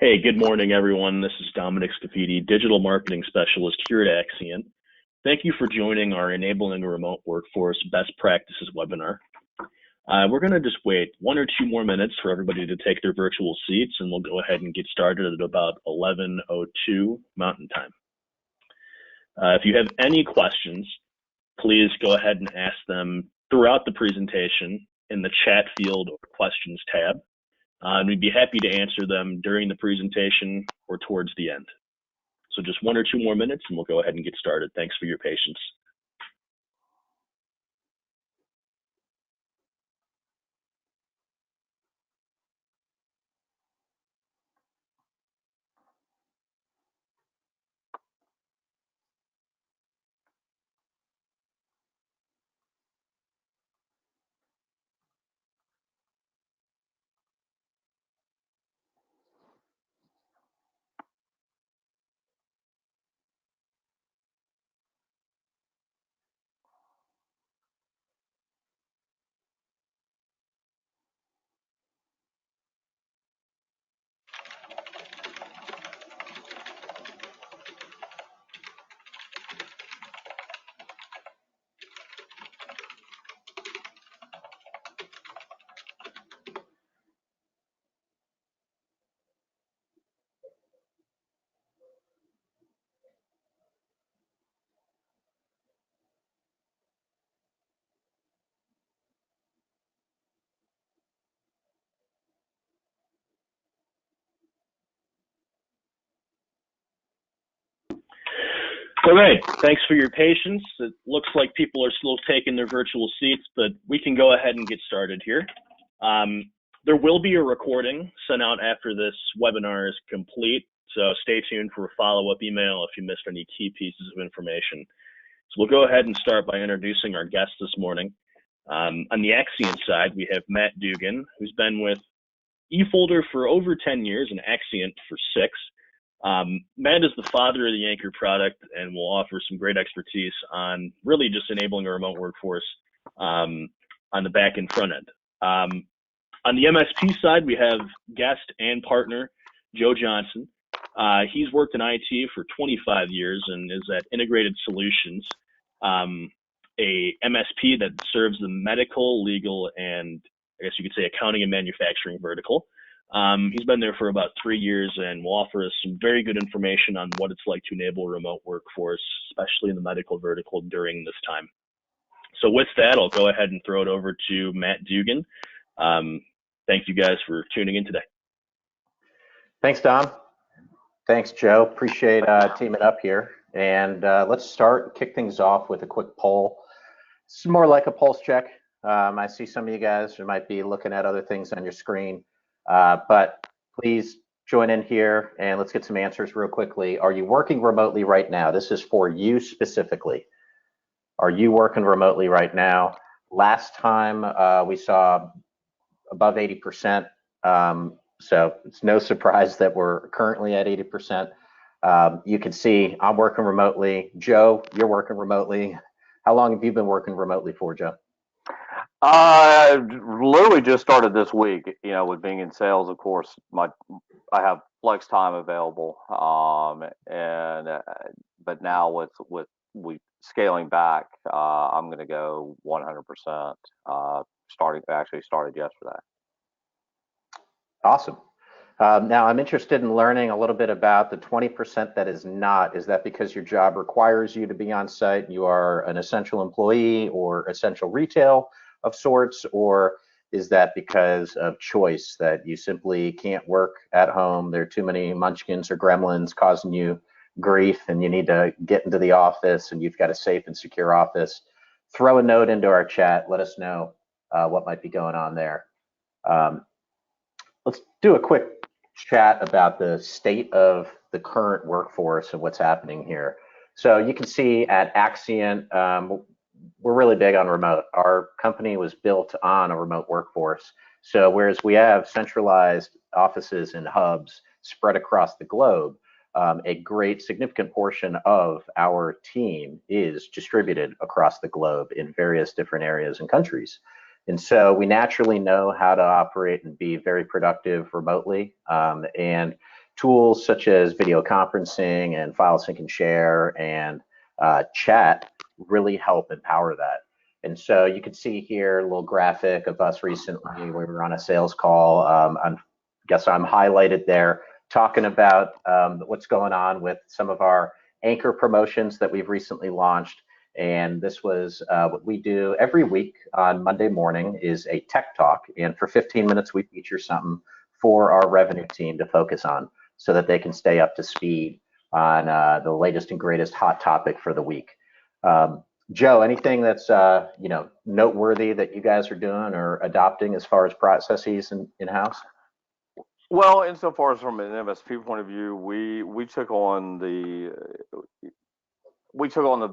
Hey, good morning, everyone. This is Dominic Scafidi, Digital Marketing Specialist here at Axcient. Thank you for joining our Enabling a Remote Workforce Best Practices webinar. We're going to just wait 1 or 2 more minutes for everybody to take their virtual seats, and we'll go ahead and get started at about 11:02 Mountain Time. If you have any questions, please go ahead and ask them throughout the presentation in the chat field or questions tab. And we'd be happy to answer them during the presentation or towards the end. So just 1 or 2 more minutes and we'll go ahead and get started. Thanks for your patience. All right, thanks for your patience. It looks like people are still taking their virtual seats, but we can go ahead and get started here. There will be a recording sent out after this webinar is complete, so stay tuned for a follow-up email if you missed any key pieces of information. So we'll go ahead and start by introducing our guest this morning. On the Axcient side, we have Matt Dugan, who's been with eFolder for over 10 years and Axcient for 6. Matt is the father of the Anchor product and will offer some great expertise on really just enabling a remote workforce on the back and front end. On the MSP side, we have guest and partner Joe Johnson. He's worked in IT for 25 years and is at Integrated Solutions, a MSP that serves the medical, legal, and I guess you could say accounting and manufacturing vertical. He's been there for about 3 years and will offer us some very good information on what it's like to enable a remote workforce, especially in the medical vertical during this time. So with that, I'll go ahead and throw it over to Matt Dugan. Thank you guys for tuning in today. Thanks, Dom. Thanks, Joe. Appreciate teaming up here. And let's start, kick things off with a quick poll. It's more like a pulse check. I see some of you guys who might be looking at other things on your screen. But please join in here and let's get some answers real quickly. Are you working remotely right now? This is for you specifically. Are you working remotely right now? Last time we saw above 80%. So it's no surprise that we're currently at 80%. You can see I'm working remotely. Joe, you're working remotely. How long have you been working remotely for, Joe? I literally just started this week. You know, with being in sales, of course, I have flex time available, but now with we scaling back, I'm going to go 100%. Started yesterday. Awesome. Now I'm interested in learning a little bit about the 20% that is not. Is that because your job requires you to be on site? You are an essential employee or essential retail of sorts, or is that because of choice that you simply can't work at home? There are too many munchkins or gremlins causing you grief and you need to get into the office and you've got a safe and secure office? Throw a note into our chat. Let us know what might be going on there. Let's do a quick chat about the state of the current workforce and what's happening here. So you can see at Axcient, we're really big on remote. Our company was built on a remote workforce. So whereas we have centralized offices and hubs spread across the globe, a great significant portion of our team is distributed across the globe in various different areas and countries. And so we naturally know how to operate and be very productive remotely. And tools such as video conferencing and file sync and share and chat really help empower that. And so you can see here a little graphic of us recently. We were on a sales call. I guess I'm highlighted there talking about what's going on with some of our anchor promotions that we've recently launched. And this was what we do every week on Monday morning is a tech talk. And for 15 minutes, we feature something for our revenue team to focus on so that they can stay up to speed on the latest and greatest hot topic for the week. Joe, anything that's noteworthy that you guys are doing or adopting as far as processes in-house? Well, insofar as from an MSP point of view, we took on the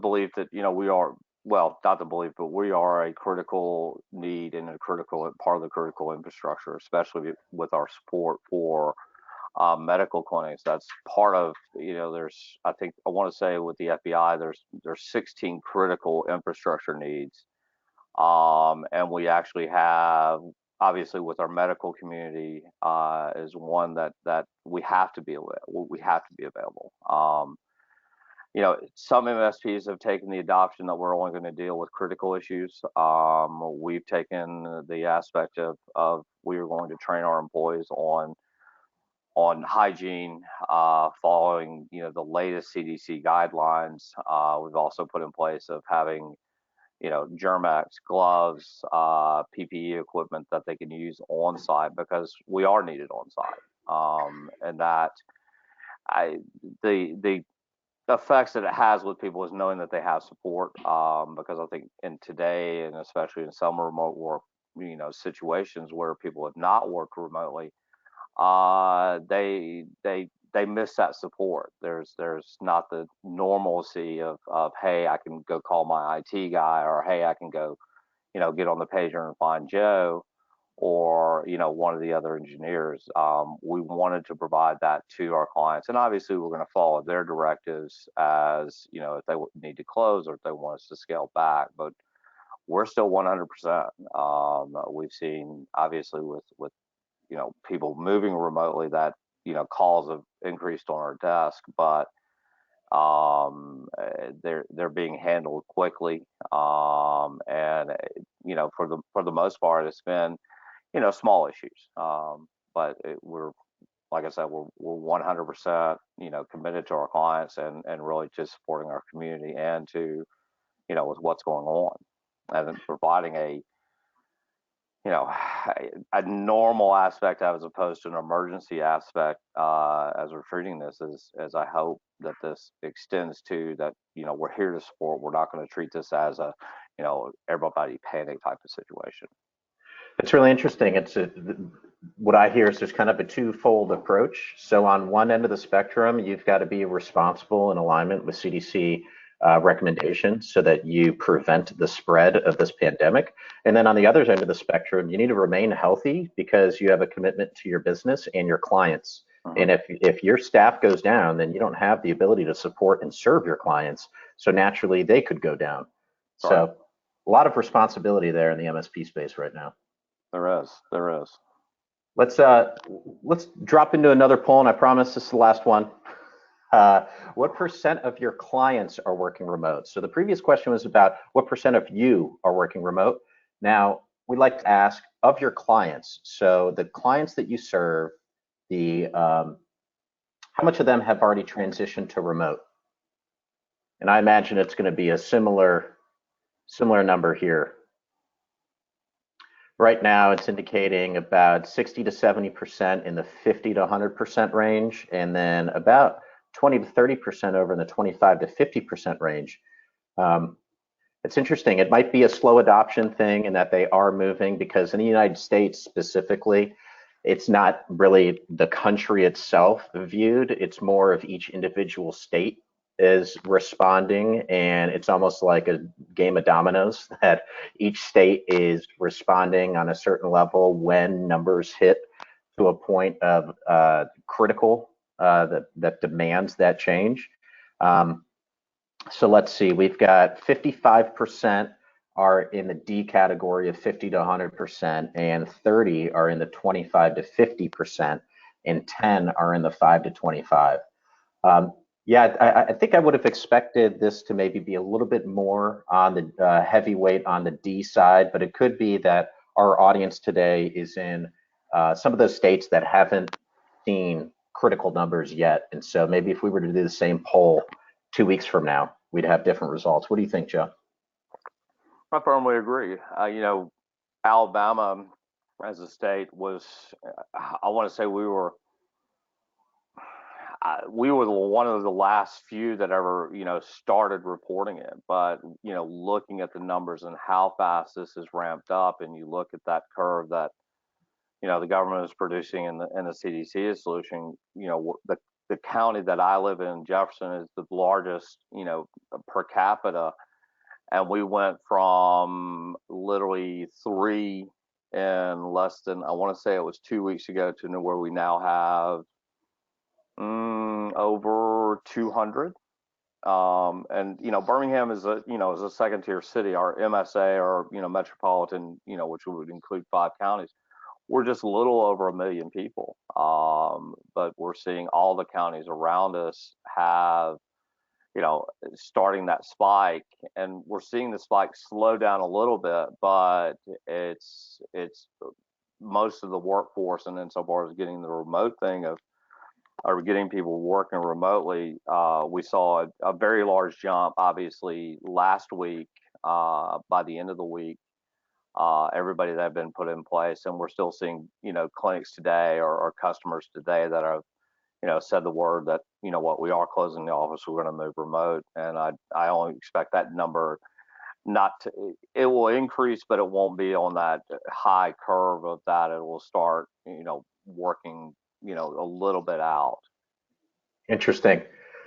belief that we are, well, not the belief, but we are a critical need and a critical part of the critical infrastructure, especially with our support for medical clinics. That's part of, there's, I want to say with the FBI, there's 16 critical infrastructure needs. And we actually have, obviously with our medical community, is one that we have to be available. Some MSPs have taken the adoption that we're only going to deal with critical issues. We've taken the aspect of we are going to train our employees on hygiene, following the latest CDC guidelines. We've also put in place of having Germex gloves, PPE equipment that they can use on site because we are needed on site, and that the effects that it has with people is knowing that they have support, because I think in today, and especially in some remote work situations where people have not worked remotely, they miss that support. There's not the normalcy of hey, I can go call my IT guy, or hey, I can go get on the pager and find Joe, or one of the other engineers. We wanted to provide that to our clients, and obviously we're going to follow their directives as if they need to close or if they want us to scale back, but we're still 100%. We've seen obviously with people moving remotely that calls have increased on our desk, but they're being handled quickly, and for the most part it's been small issues, but we're, like I said, we're 100% committed to our clients and really just supporting our community and to with what's going on, and then providing a normal aspect as opposed to an emergency aspect, as we're treating this, as I hope that this extends to that. We're here to support. We're not going to treat this as a everybody panic type of situation. It's really interesting. What I hear is there's kind of a twofold approach. So on one end of the spectrum, you've got to be responsible in alignment with CDC recommendations so that you prevent the spread of this pandemic. And then on the other end of the spectrum, you need to remain healthy because you have a commitment to your business and your clients. And if your staff goes down, then you don't have the ability to support and serve your clients. So naturally, they could go down. Right. So a lot of responsibility there in the MSP space right now. There is. Let's drop into another poll, and I promise this is the last one. What percent of your clients are working remote? So the previous question was about what percent of you are working remote. Now we'd like to ask of your clients. So the clients that you serve, how much of them have already transitioned to remote? And I imagine it's going to be a similar number here. Right now, it's indicating about 60 to 70% in the 50 to 100% range, and then about 20 to 30% over in the 25 to 50% range. It's interesting. It might be a slow adoption thing in that they are moving, because in the United States specifically, it's not really the country itself viewed. It's more of each individual state is responding, and it's almost like a game of dominoes that each state is responding on a certain level when numbers hit to a point of critical that demands that change. So let's see, we've got 55% are in the D category of 50 to 100%, and 30 are in the 25 to 50%. and 10 are in the 5 to 25. Yeah, I think I would have expected this to maybe be a little bit more on the heavyweight on the D side, but it could be that our audience today is in some of those states that haven't seen critical numbers yet. And so maybe if we were to do the same poll 2 weeks from now, we'd have different results. What do you think, Joe? I firmly agree. Alabama as a state was, I want to say we were one of the last few that ever, started reporting it. But, looking at the numbers and how fast this is ramped up, and you look at that curve that, the government is producing and the CDC is solution, the county that I live in, Jefferson, is the largest, per capita. And we went from literally 3 in less than, I want to say it was 2 weeks ago, to where we now have over 200. And Birmingham is a second tier city. Our MSA, or metropolitan, which would include 5 counties, we're just a little over 1 million people. But we're seeing all the counties around us have, starting that spike, and we're seeing the spike slow down a little bit, but it's most of the workforce, and insofar as getting the remote thing of, or getting people working remotely, we saw a very large jump, obviously, last week. By the end of the week, everybody that had been put in place, and we're still seeing, clinics today, or customers today that have, said the word that, what, we are closing the office, we're going to move remote. And I only expect that number it will increase, but it won't be on that high curve of that. It will start, working, a little bit out. Interesting.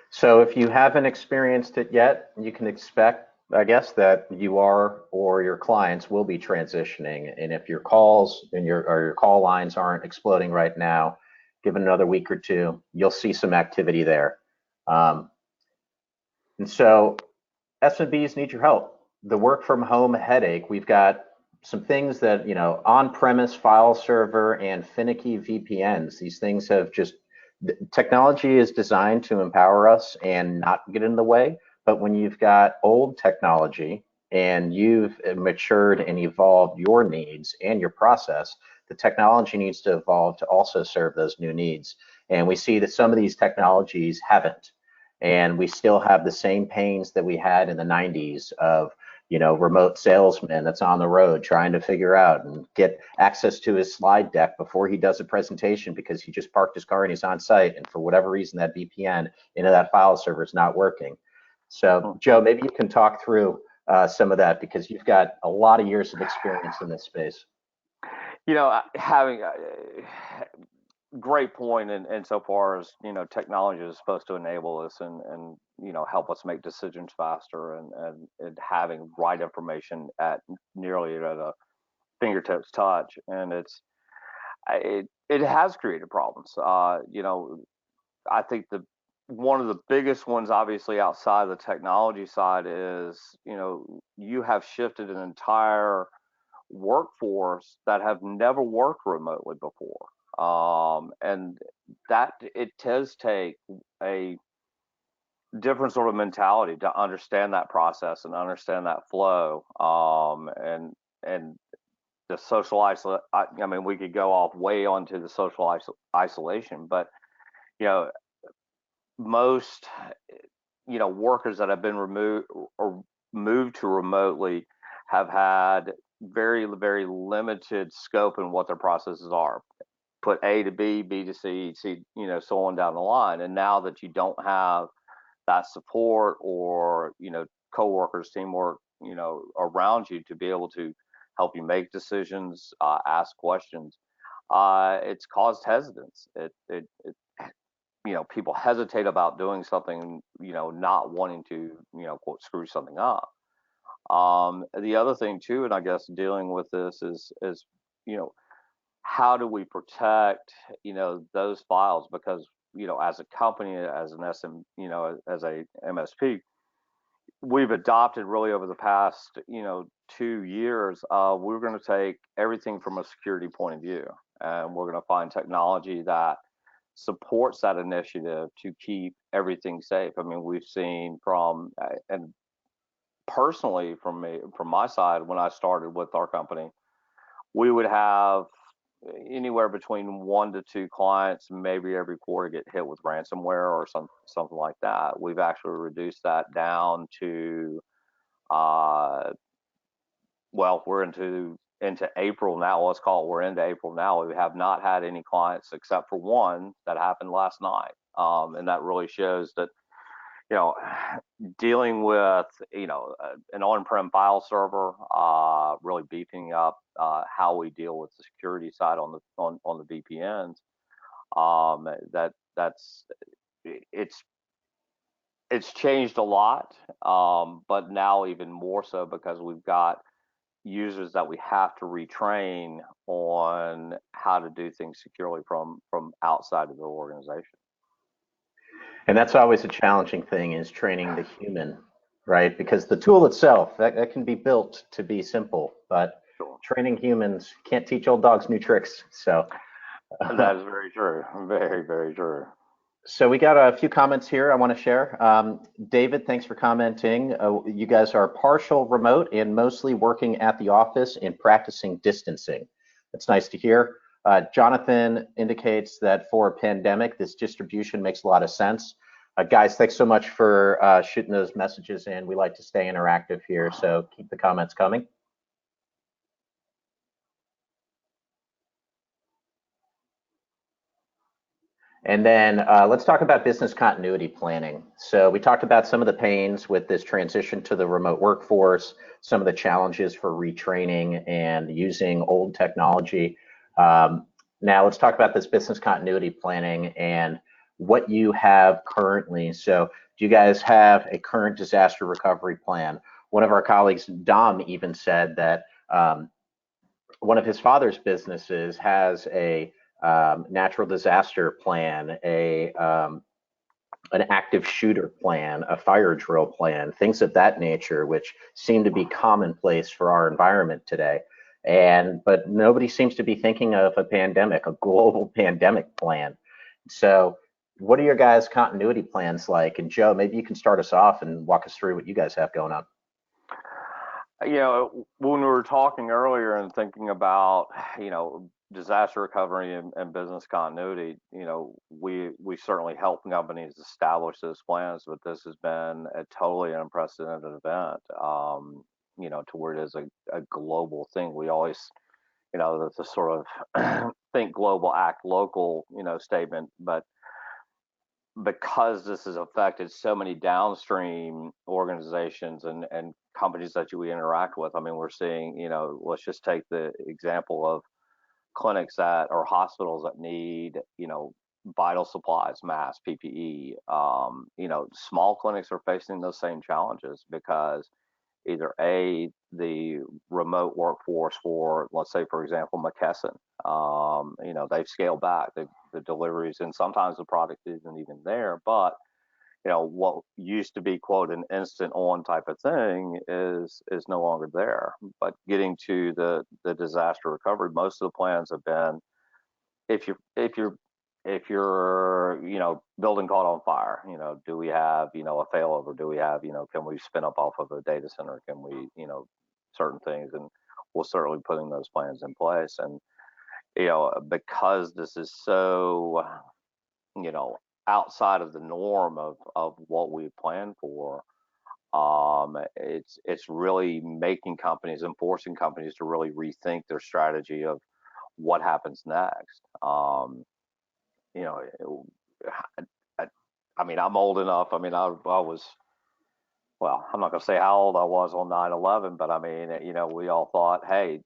So if you haven't experienced it yet, you can expect, I guess, that you are, or your clients will be transitioning. And if your calls and your call lines aren't exploding right now, given another week or two, you'll see some activity there. And so SMBs need your help. The work from home headache, we've got some things that, on-premise file server and finicky VPNs, these things have just, technology is designed to empower us and not get in the way. But when you've got old technology and you've matured and evolved your needs and your process, the technology needs to evolve to also serve those new needs. And we see that some of these technologies haven't. And we still have the same pains that we had in the 90s of, remote salesman that's on the road trying to figure out and get access to his slide deck before he does a presentation because he just parked his car and he's on site. And for whatever reason, that VPN into that file server is not working. So, Joe, maybe you can talk through some of that, because you've got a lot of years of experience in this space. Having great point, and so far as technology is supposed to enable us and help us make decisions faster, and having right information at nearly at a fingertips touch, and it has created problems. I think one of the biggest ones, obviously outside of the technology side, is you have shifted an entire workforce that have never worked remotely before. And that it does take a different sort of mentality to understand that process and understand that flow. And the social isolation, I mean, we could go off way onto the social isolation, but most workers that have been removed or moved to remotely have had very, very limited scope in what their processes are. Put A to B, B to C, so on down the line. And now that you don't have that support, or coworkers, teamwork, around you to be able to help you make decisions, ask questions, it's caused hesitance. It people hesitate about doing something, not wanting to, quote, screw something up. The other thing too, and I guess dealing with this is how do we protect those files? Because as a company, as an as a MSP, we've adopted really over the past 2 years, we're going to take everything from a security point of view, and we're going to find technology that supports that initiative to keep everything safe. I mean, we've seen from, and personally from my side, when I started with our company, we would have anywhere between 1 to 2 clients maybe every quarter get hit with ransomware or something like that. We've actually reduced that down to well, we're into April now. Let's call it, we're into April now. We have not had any clients except for one that happened last night, and that really shows that, you know, dealing with, you know, an on-prem file server, really beefing up how we deal with the security side on the VPNs. That's it's changed a lot, but now even more so because we've got users that we have to retrain on how to do things securely from outside of the organization. And that's always a challenging thing, is training the human, right? Because the tool itself, that can be built to be simple, but Sure. Training humans can't teach old dogs new tricks. So that is very true. Very, very true. So we got a few comments here I want to share. David, thanks for commenting. You guys are partial remote and mostly working at the office and practicing distancing. That's nice to hear. Jonathan indicates that for a pandemic, this distribution makes a lot of sense. Guys, thanks so much for shooting those messages in. We like to stay interactive here, so keep the comments coming. And then let's talk about business continuity planning. So we talked about some of the pains with this transition to the remote workforce, some of the challenges for retraining and using old technology. Now let's talk about this business continuity planning and what you have currently. So do you guys have a current disaster recovery plan? One of our colleagues, Dom, even said that one of his father's businesses has a natural disaster plan, an active shooter plan, a fire drill plan, things of that nature, which seem to be commonplace for our environment today. But nobody seems to be thinking of a pandemic, a global pandemic plan. So what are your guys' continuity plans like? And Joe, maybe you can start us off and walk us through what you guys have going on. You know, when we were talking earlier and thinking about, you know, disaster recovery and business continuity, you know, we certainly help companies establish those plans, but this has been a totally unprecedented event, you know, to where it is a global thing. We always, you know, the sort of think global, act local, you know, statement, but because this has affected so many downstream organizations and companies that we interact with. I mean, we're seeing, you know, let's just take the example of clinics that or hospitals that need, you know, vital supplies, masks, PPE. You know, small clinics are facing those same challenges because either the remote workforce for, let's say, for example, McKesson, you know, they've scaled back the deliveries, and sometimes the product isn't even there. But you know, what used to be, quote, an instant on type of thing is no longer there. But getting to the disaster recovery, most of the plans have been, if you're you know, building caught on fire, you know, do we have, you know, a failover? Do we have, you know, can we spin up off of a data center? Can we, you know, certain things? And we're certainly putting those plans in place. And you know, because this is so, you know, outside of the norm of what we plan for, it's really making companies and forcing companies to really rethink their strategy of what happens next. You know, I mean, I'm old enough. I mean, I was, well, I'm not going to say how old I was on 9/11, but I mean, you know, we all thought, hey,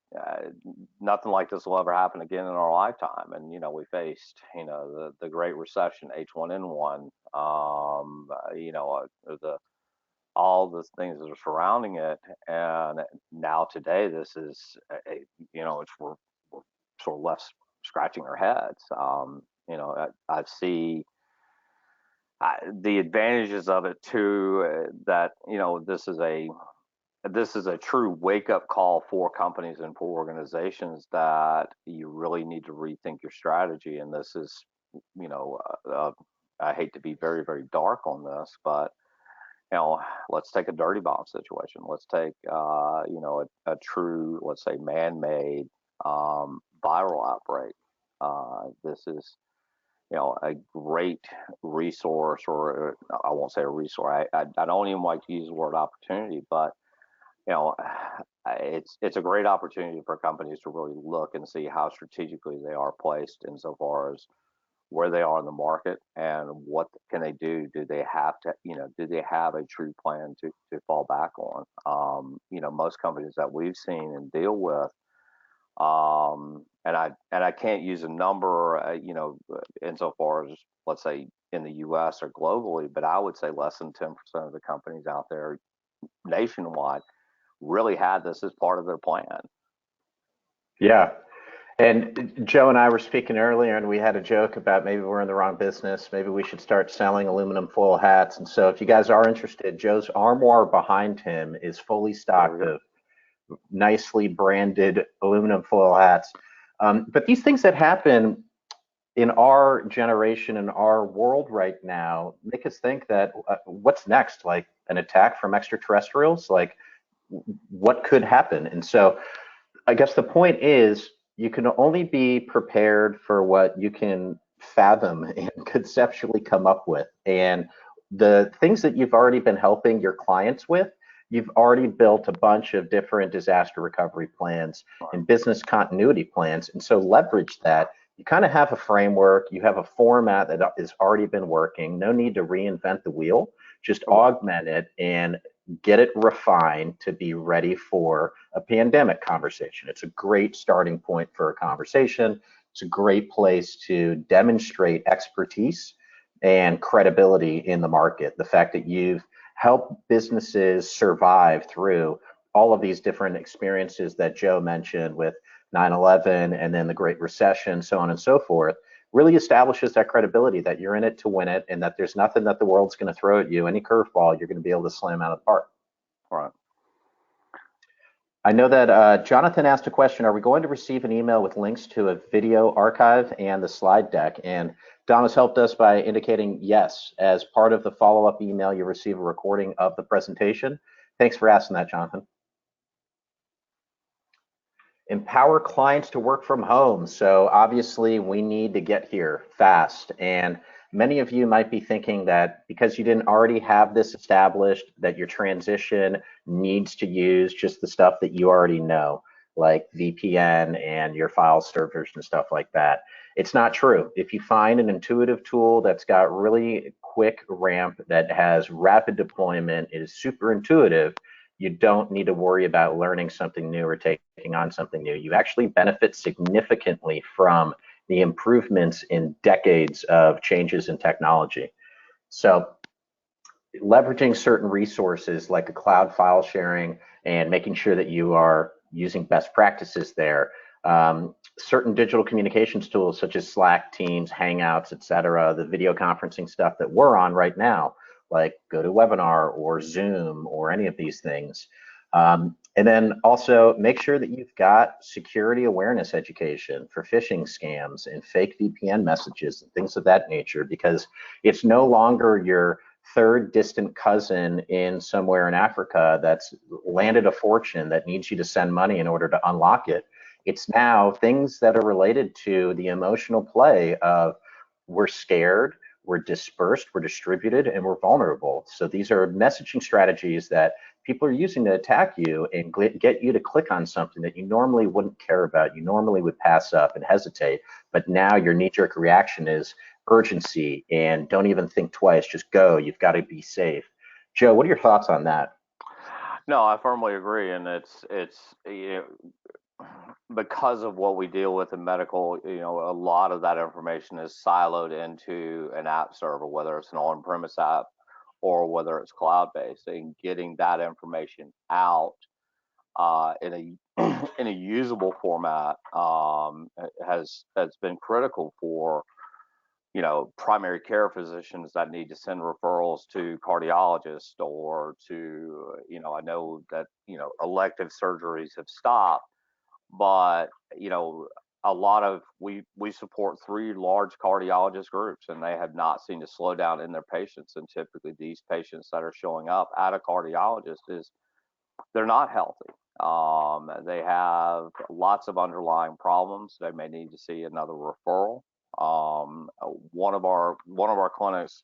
nothing like this will ever happen again in our lifetime. And, you know, we faced, you know, the Great Recession, H1N1, you know, all the things that are surrounding it. And now today, this is, you know, we're sort of left scratching our heads. You know, I see the advantages of it too, that, you know, this is a true wake-up call for companies and for organizations that you really need to rethink your strategy. And this is, you know, I hate to be very, very dark on this, but let's take a dirty bomb situation. Let's take, a true, let's say, man-made viral outbreak. This is, a great resource, or I won't say a resource. I don't even like to use the word opportunity, but you know, it's a great opportunity for companies to really look and see how strategically they are placed insofar as where they are in the market and what can they do. Do they have to, do they have a true plan to fall back on? Most companies that we've seen and deal with, and I can't use a number, insofar as, let's say, in the U.S. or globally, but I would say less than 10% of the companies out there nationwide really had this as part of their plan. Yeah. And Joe and I were speaking earlier, and we had a joke about maybe we're in the wrong business. Maybe we should start selling aluminum foil hats. And so if you guys are interested, Joe's armoire behind him is fully stocked of nicely branded aluminum foil hats. But these things that happen in our generation, in our world right now, make us think that what's next? Like an attack from extraterrestrials? Like what could happen? And so I guess the point is you can only be prepared for what you can fathom and conceptually come up with. And the things that you've already been helping your clients with, you've already built a bunch of different disaster recovery plans and business continuity plans. And so leverage that. You kind of have a framework, you have a format that has already been working. No need to reinvent the wheel, just augment it and get it refined to be ready for a pandemic conversation. It's a great starting point for a conversation. It's a great place to demonstrate expertise and credibility in the market. The fact that you've helped businesses survive through all of these different experiences that Joe mentioned with 9/11 and then the Great Recession, so on and so forth, really establishes that credibility that you're in it to win it and that there's nothing that the world's going to throw at you. Any curveball, you're going to be able to slam out of the park. Right. I know that Jonathan asked a question. Are we going to receive an email with links to a video archive and the slide deck? And Dom has helped us by indicating yes. As part of the follow-up email, you receive a recording of the presentation. Thanks for asking that, Jonathan. Empower clients to work from home. So obviously we need to get here fast. And many of you might be thinking that because you didn't already have this established, that your transition needs to use just the stuff that you already know, like VPN and your file servers and stuff like that. It's not true. If you find an intuitive tool that's got really quick ramp, that has rapid deployment, is super intuitive, you don't need to worry about learning something new or taking on something new. You actually benefit significantly from the improvements in decades of changes in technology. So leveraging certain resources like a cloud file sharing and making sure that you are using best practices there. Certain digital communications tools such as Slack, Teams, Hangouts, etc., the video conferencing stuff that we're on right now, like GoToWebinar or Zoom or any of these things. And then also make sure that you've got security awareness education for phishing scams and fake VPN messages and things of that nature, because it's no longer your third distant cousin in somewhere in Africa that's landed a fortune that needs you to send money in order to unlock it. It's now things that are related to the emotional play of we're scared, we're dispersed, we're distributed, and we're vulnerable. So these are messaging strategies that people are using to attack you and get you to click on something that you normally wouldn't care about. You normally would pass up and hesitate, but now your knee-jerk reaction is urgency and don't even think twice, just go. You've got to be safe. Joe, what are your thoughts on that? No, I firmly agree, and it's because of what we deal with in medical, a lot of that information is siloed into an app server, whether it's an on-premise app or whether it's cloud-based, and getting that information out in a usable format has been critical for primary care physicians that need to send referrals to cardiologists or to I know that elective surgeries have stopped, but a lot of we support 3 large cardiologist groups, and they have not seen a slowdown in their patients. And typically, these patients that are showing up at a cardiologist is they're not healthy. They have lots of underlying problems. They may need to see another referral. One of our clinics,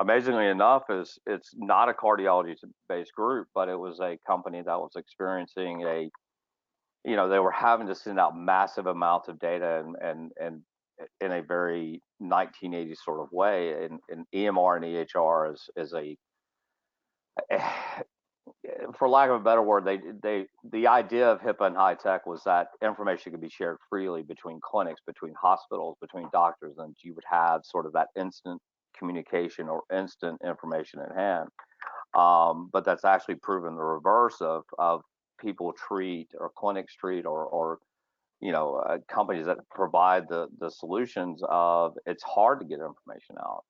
amazingly enough, is it's not a cardiology-based group, but it was a company that was experiencing they were having to send out massive amounts of data and in a very 1980s sort of way. And EMR and EHR is a for lack of a better word, the idea of HIPAA and high tech was that information could be shared freely between clinics, between hospitals, between doctors, and you would have sort of that instant communication or instant information at hand. But that's actually proven the reverse of people treat or clinics treat or companies that provide the solutions of it's hard to get information out.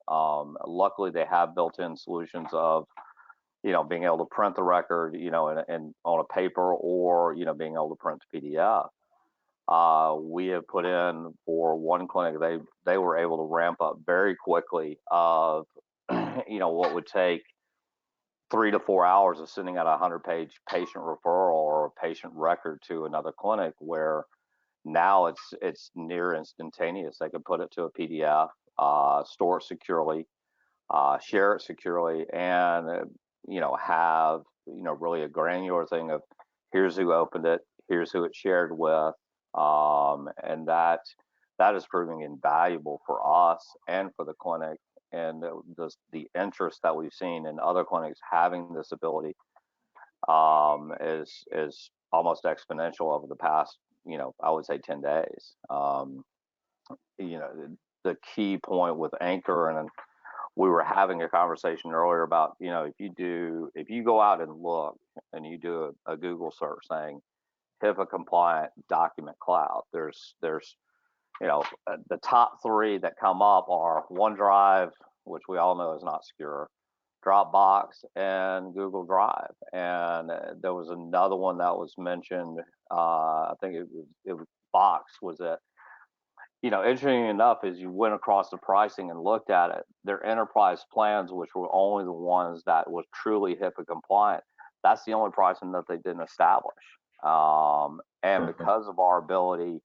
Luckily, they have built-in solutions of being able to print the record, and on a paper, or being able to print the PDF. We have put in for one clinic, they were able to ramp up very quickly of what would take 3 to 4 hours of sending out a 100-page patient referral or a patient record to another clinic, where now it's near instantaneous. They can put it to a PDF, store it securely, share it securely, and have really a granular thing of here's who opened it, here's who it's shared with, and that is proving invaluable for us and for the clinic. And the interest that we've seen in other clinics having this ability is almost exponential over the past, I would say 10 days. The key point with Anchor, and we were having a conversation earlier about, if you go out and look and you do a Google search saying HIPAA compliant document cloud, there's the top 3 that come up are OneDrive, which we all know is not secure, Dropbox, and Google Drive. And there was another one that was mentioned. I think it was Box was it. Interesting enough, as you went across the pricing and looked at it, their enterprise plans, which were only the ones that was truly HIPAA compliant, that's the only pricing that they didn't establish. And because of our ability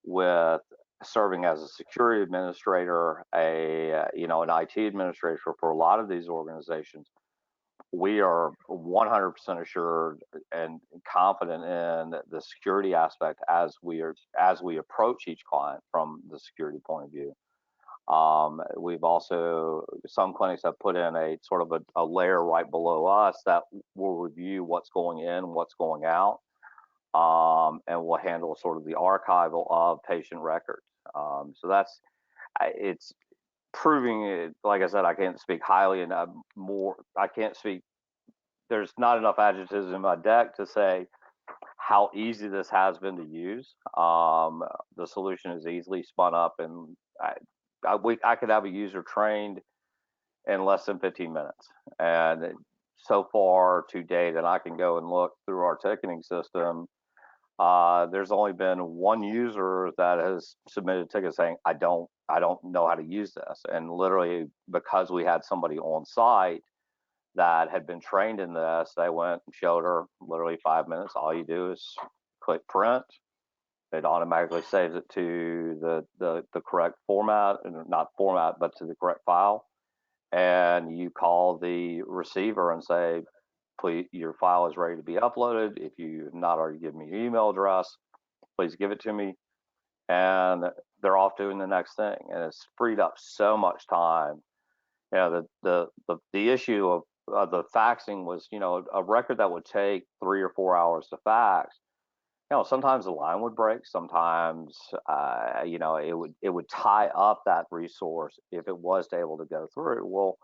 with serving as a security administrator, an IT administrator for a lot of these organizations, we are 100% assured and confident in the security aspect as we approach each client from the security point of view. We've also, some clinics have put in a sort of a layer right below us that will review what's going in, what's going out, and will handle sort of the archival of patient records. So it's proving it. Like I said, I can't speak highly enough more. I can't speak. There's not enough adjectives in my deck to say how easy this has been to use. The solution is easily spun up, and I could have a user trained in less than 15 minutes. And so far to date, and I can go and look through our ticketing system, there's only been one user that has submitted a ticket saying, I don't know how to use this. And literally, because we had somebody on site that had been trained in this, they went and showed her literally 5 minutes. All you do is click print. It automatically saves it to the correct format, and not format, but to the correct file. And you call the receiver and say, please, your file is ready to be uploaded. If you've not already given me your email address, please give it to me. And they're off doing the next thing. And it's freed up so much time. The issue of the faxing was, a record that would take 3 or 4 hours to fax. Sometimes the line would break. Sometimes, it would tie up that resource if it was able to go through. Well,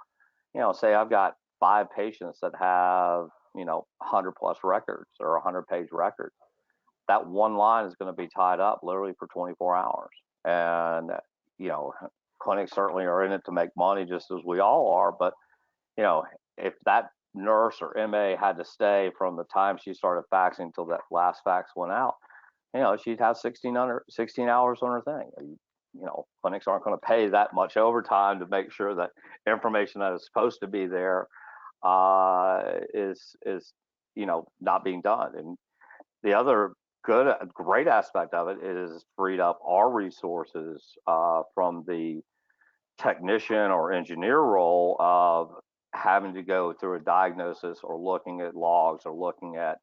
say I've got 5 patients that have, 100 plus records or 100-page records. That one line is going to be tied up literally for 24 hours. And, clinics certainly are in it to make money just as we all are. But, if that nurse or MA had to stay from the time she started faxing till that last fax went out, she'd have 16 hours on her thing. Clinics aren't going to pay that much overtime to make sure that information that is supposed to be there is not being done. And the other great aspect of it is freed up our resources from the technician or engineer role of having to go through a diagnosis or looking at logs or looking at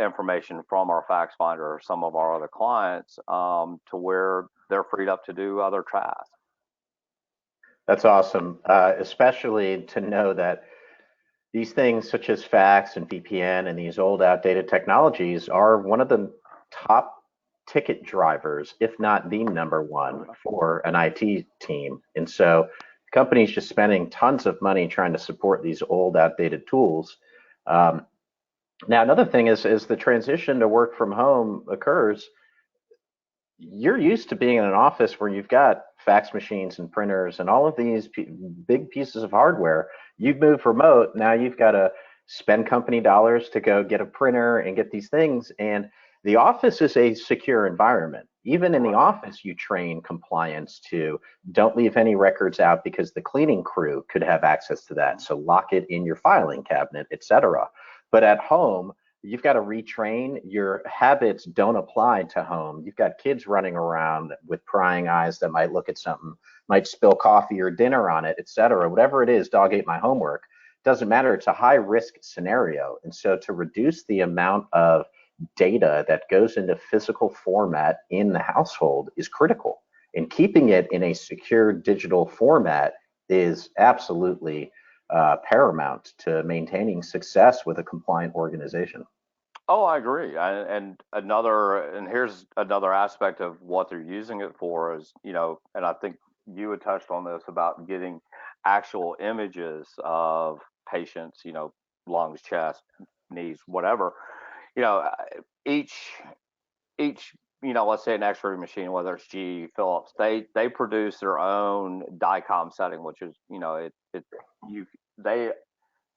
information from our fax finder or some of our other clients to where they're freed up to do other tasks. That's awesome, especially to know that these things such as fax and VPN and these old outdated technologies are one of the top ticket drivers, if not the number one for an IT team. And so companies just spending tons of money trying to support these old outdated tools. Now, another thing is, as the transition to work from home occurs, you're used to being in an office where you've got fax machines and printers and all of these big pieces of hardware. You've moved remote. Now you've got to spend company dollars to go get a printer and get these things. And the office is a secure environment. Even in the office, you train compliance to don't leave any records out because the cleaning crew could have access to that. So lock it in your filing cabinet, etc. But at home, you've got to retrain. Your habits don't apply to home. You've got kids running around with prying eyes that might look at something, might spill coffee or dinner on it, etc. Whatever it is, dog ate my homework. Doesn't matter. It's a high risk scenario. And so to reduce the amount of data that goes into physical format in the household is critical. And keeping it in a secure digital format is absolutely paramount to maintaining success with a compliant organization. Oh, I agree. And here's another aspect of what they're using it for is, and I think you had touched on this about getting actual images of patients, lungs, chest, knees, whatever. Each let's say an X-ray machine, whether it's GE, Philips, they produce their own DICOM setting, which is,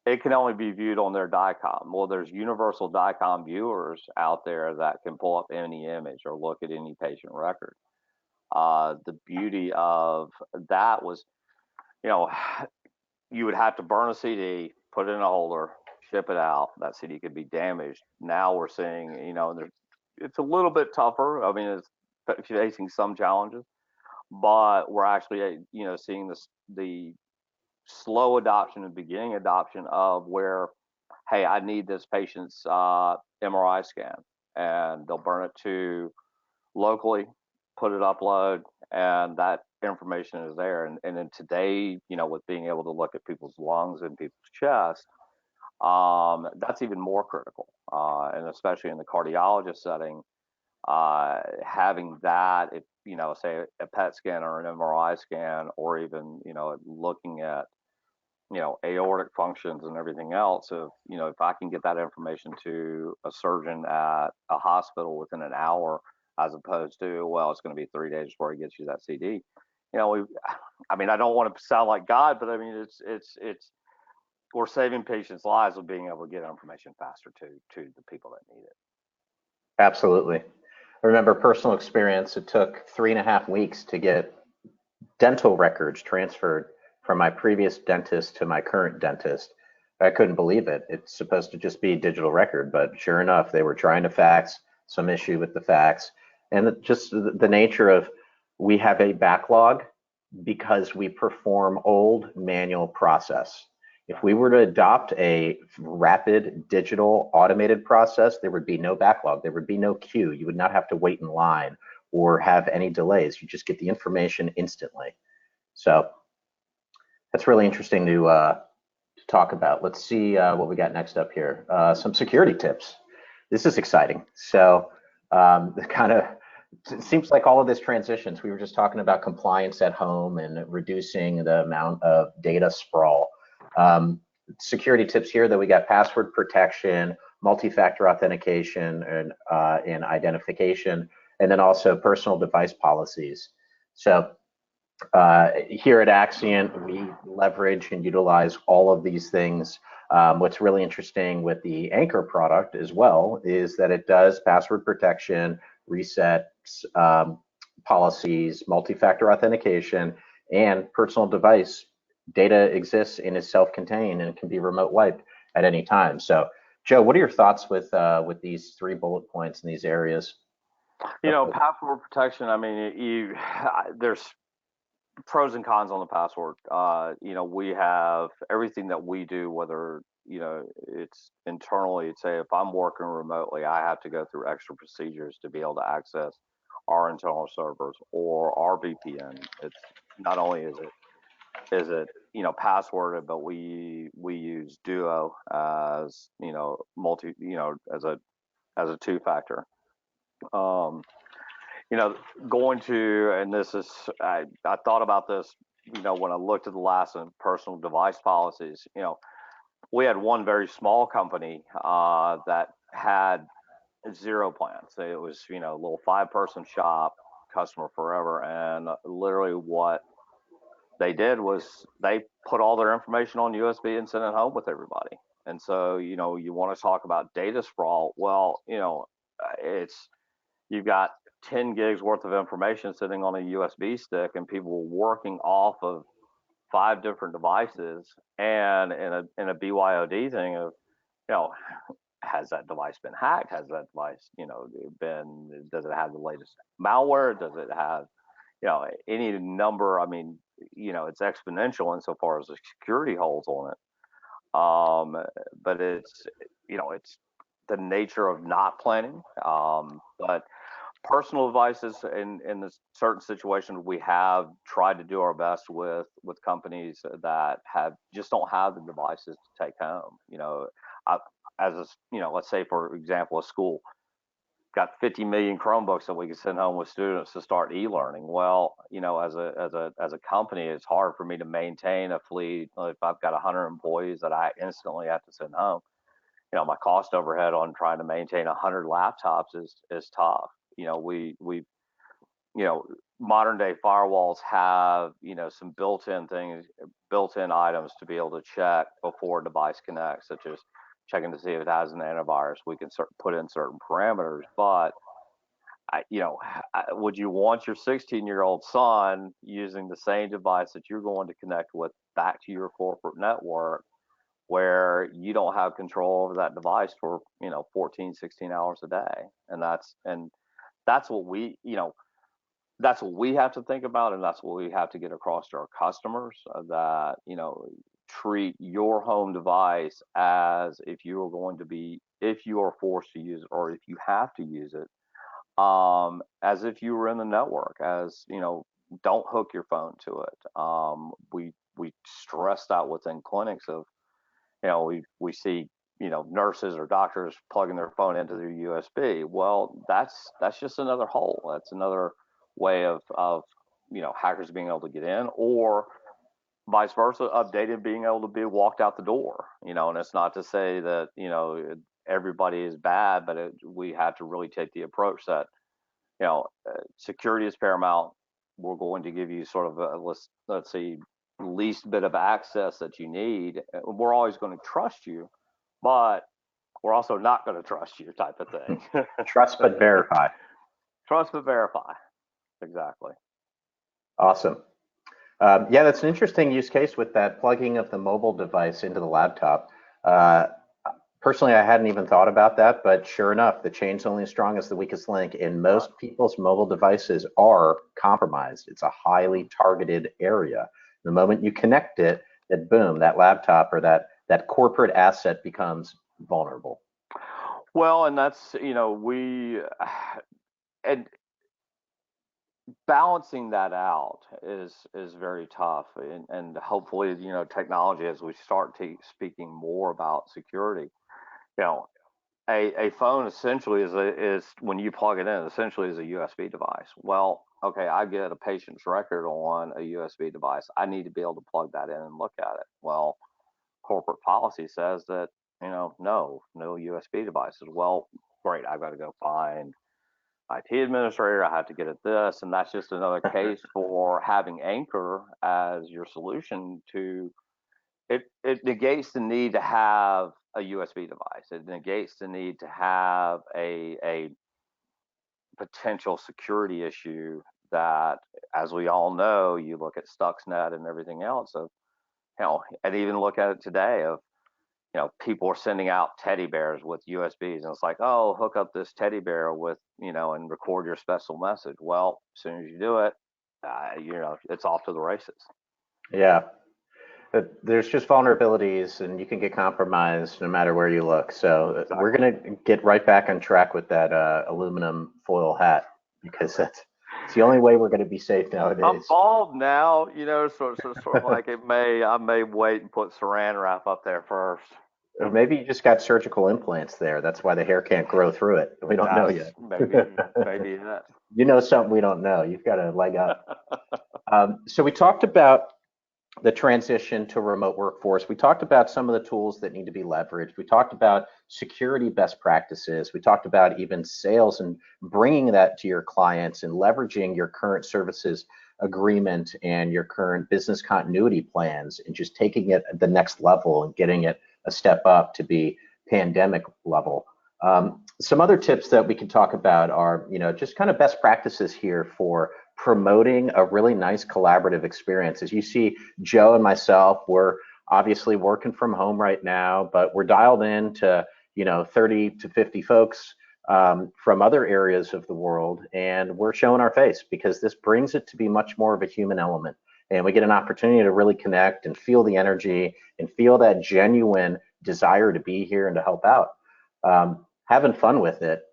it can only be viewed on their DICOM. Well, there's universal DICOM viewers out there that can pull up any image or look at any patient record. The beauty of that was, you would have to burn a CD, put it in a holder, ship it out. That CD could be damaged. Now we're seeing, it's a little bit tougher. I mean, it's facing some challenges, but we're actually, seeing the slow adoption and beginning adoption of where, hey, I need this patient's MRI scan, and they'll burn it to locally, put it upload, and that information is there. And then today, with being able to look at people's lungs and people's chest, that's even more critical. And especially in the cardiologist setting, having that, if, say a PET scan or an MRI scan, or even, looking at, aortic functions and everything else. If I can get that information to a surgeon at a hospital within an hour, as opposed to, well, it's going to be 3 days before he gets you that CD. I don't want to sound like God, but I mean, it's we're saving patients' lives with being able to get information faster to the people that need it. Absolutely. I remember personal experience. It took 3.5 weeks to get dental records transferred from my previous dentist to my current dentist. I couldn't believe it. It's supposed to just be a digital record, but sure enough, they were trying to fax, some issue with the fax. And just the nature of, we have a backlog because we perform old manual process. If we were to adopt a rapid digital automated process, there would be no backlog. There would be no queue. You would not have to wait in line or have any delays. You just get the information instantly. So that's really interesting to talk about. Let's see what we got next up here. Some security tips. This is exciting. So it seems like all of this transitions. We were just talking about compliance at home and reducing the amount of data sprawl. Security tips here that we got: password protection, multi-factor authentication, and identification, and then also personal device policies. So here at Axcient, we leverage and utilize all of these things. What's really interesting with the Anchor product as well is that it does password protection, resets, policies, multi-factor authentication, and personal device data exists and is self-contained and can be remote wiped at any time. So, Joe, what are your thoughts with these 3 bullet points in these areas? Password protection. I mean, there's pros and cons on the password. We have everything that we do, whether it's internally. Say, if I'm working remotely, I have to go through extra procedures to be able to access our internal servers or our VPN. It's not only is it passworded, but we use Duo as multi as a 2-factor. Going to, and this is, I thought about this, when I looked at the last personal device policies. We had one very small company that had 0 plans. It was, a little 5-person shop, customer forever, and literally what they did was they put all their information on USB and sent it home with everybody. And so, you want to talk about data sprawl. Well, you've got 10 gigs worth of information sitting on a USB stick, and people working off of 5 different devices, and in a BYOD thing of, has that device been hacked? Has that device, does it have the latest malware? Does it have, any number? I mean, it's exponential insofar as the security holes on it. But it's the nature of not planning. But personal devices in the certain situations, we have tried to do our best with companies that just don't have the devices to take home. Let's say, for example, a school got 50 million Chromebooks that we can send home with students to start e-learning. Well, as a company, it's hard for me to maintain a fleet if I've got 100 employees that I instantly have to send home. My cost overhead on trying to maintain 100 laptops is tough. Modern day firewalls have, some built-in items to be able to check before a device connects, such as checking to see if it has an antivirus. We can put in certain parameters, but would you want your 16-year-old son using the same device that you're going to connect with back to your corporate network, where you don't have control over that device for 14, 16 hours a day? And that's what we have to think about, and that's what we have to get across to our customers, that treat your home device as if you are forced to use it, or if you have to use it, as if you were in the network. As don't hook your phone to it. We stress that within clinics of, we see nurses or doctors plugging their phone into their USB. Well, that's just another hole. That's another way of hackers being able to get in, or vice versa, updated being able to be walked out the door. And it's not to say that everybody is bad, but we have to really take the approach that security is paramount. We're going to give you sort of let's see, least bit of access that you need. We're always going to trust you, but we're also not going to trust you, type of thing. Trust but verify. Trust but verify. Exactly. Awesome. Yeah, that's an interesting use case with that plugging of the mobile device into the laptop. Personally, I hadn't even thought about that, but sure enough, the chain's only as strong as the weakest link, and most people's mobile devices are compromised. It's a highly targeted area. The moment you connect it, that boom, that laptop or that corporate asset becomes vulnerable. Well, and that's, and balancing that out is very tough, and hopefully, technology, as we start speaking more about security, a phone essentially is when you plug it in, essentially is a USB device. Well, okay, I get a patient's record on a USB device. I need to be able to plug that in and look at it. Well, corporate policy says that, no USB devices. Well, great, I've got to go find IT administrator. I have to get at this, and that's just another case for having Anchor as your solution to it. It negates the need to have a USB device. It negates the need to have a potential security issue that, as we all know, you look at Stuxnet and everything else of, and even look at it today of, people are sending out teddy bears with USBs, and it's like, oh, hook up this teddy bear with, and record your special message. Well, as soon as you do it, it's off to the races. Yeah. There's just vulnerabilities, and you can get compromised no matter where you look. So Exactly. We're going to get right back on track with that aluminum foil hat, because it's the only way we're going to be safe nowadays. I'm bald now, sort of like I may wait and put saran wrap up there first. Or maybe you just got surgical implants there. That's why the hair can't grow through it. We don't know yet. Maybe that. You know something we don't know. You've got a leg up. So we talked about the transition to remote workforce. We talked about some of the tools that need to be leveraged. We talked about security best practices. We talked about even sales and bringing that to your clients and leveraging your current services agreement and your current business continuity plans and just taking it the next level and getting it a step up to be pandemic level. Some other tips that we can talk about are, just kind of best practices here for promoting a really nice collaborative experience. As you see, Joe and myself, we're obviously working from home right now, but we're dialed in to 30 to 50 folks from other areas of the world, and we're showing our face because this brings it to be much more of a human element, and we get an opportunity to really connect and feel the energy and feel that genuine desire to be here and to help out. Having fun with it,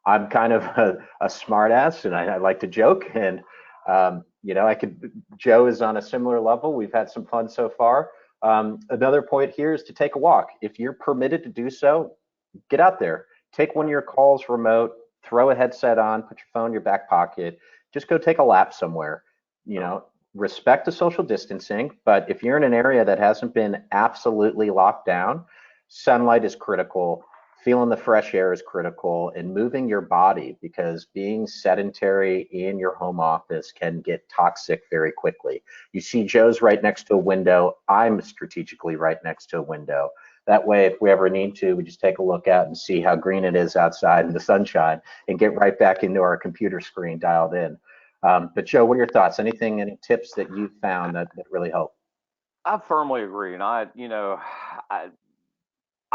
I'm kind of a smart ass, and I like to joke, and Joe is on a similar level. We've had some fun so far. Another point here is to take a walk. If you're permitted to do so, get out there, take one of your calls remote, throw a headset on, put your phone in your back pocket, just go take a lap somewhere. Respect the social distancing, but if you're in an area that hasn't been absolutely locked down, sunlight is critical. Feeling the fresh air is critical, and moving your body, because being sedentary in your home office can get toxic very quickly. You see Joe's right next to a window. I'm strategically right next to a window. That way, if we ever need to, we just take a look out and see how green it is outside in the sunshine and get right back into our computer screen dialed in. But Joe, what are your thoughts? Any tips that you've found that really help? I firmly agree. And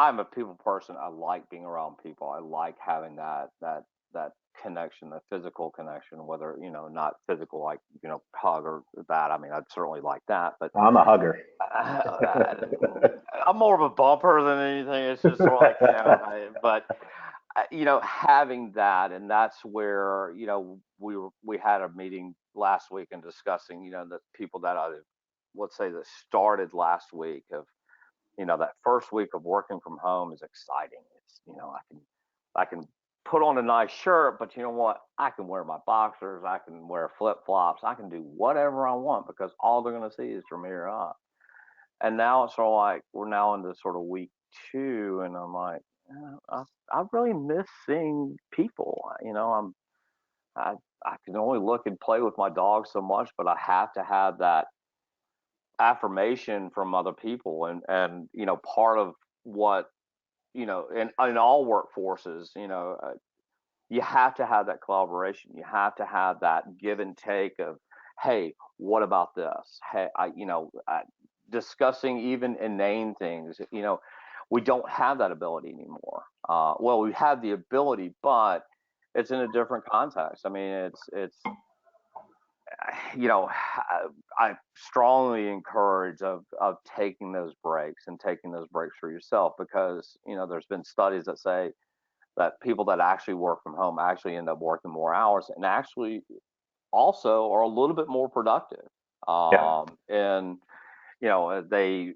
I'm a people person. I like being around people. I like having that connection, the physical connection, whether, not physical, like, hug or that. I mean, I'd certainly like that, but I'm a hugger. I'm more of a bumper than anything. It's just sort of like, having that, and that's where, we had a meeting last week and discussing, the people that let's say that started last week of, that first week of working from home is exciting. It's, I can put on a nice shirt, but you know what? I can wear my boxers, I can wear flip flops, I can do whatever I want because all they're going to see is from here up. And now it's sort of like we're now into sort of week 2, and I'm like, I really miss seeing people. I can only look and play with my dog so much, but I have to have that affirmation from other people, and part of what, in all workforces, you have to have that collaboration. You have to have that give and take of, hey, what about this? Hey, discussing even inane things. We don't have that ability anymore. Well, we have the ability, but it's in a different context. I mean, it's I strongly encourage of taking those breaks and taking those breaks for yourself, because there's been studies that say that people that actually work from home actually end up working more hours and actually also are a little bit more productive. Yeah. And they